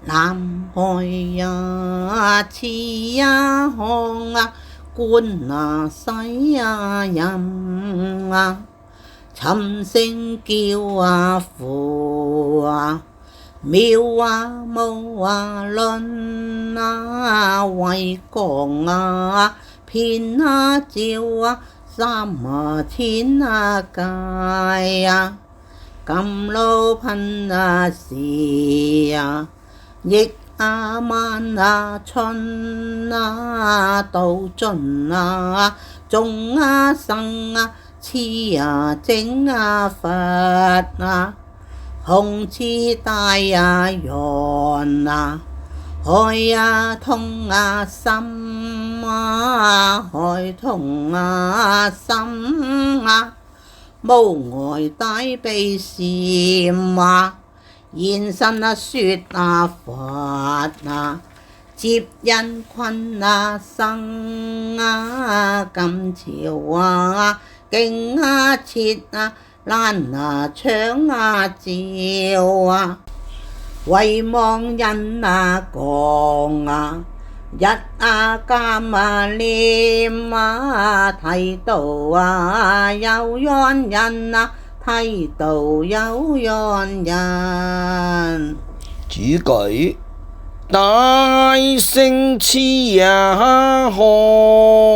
南海呀，似呀康啊，觀啊西呀任啊，尋聲叫啊父啊，廟啊舞啊輪啊，渭江啊遍啊照啊，三啊千啊界啊，甘露噴啊時啊，億啊萬啊春啊到盡啊，眾啊生啊慈啊精啊佛啊，弘持大啊願啊，開啊通啊心啊，開通啊心啊，無礙大悲禪啊，現身啊說啊佛啊，接引群啊生啊，今朝啊經啊設啊欄啊窗啊照啊，為亡人啊講啊，日啊監啊念啊，剃度啊有緣人啊，剃度有緣人。主句大聖慈呀康，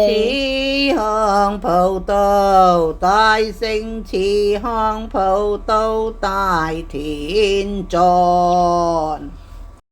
慈航普渡，大聖慈航普渡大天尊。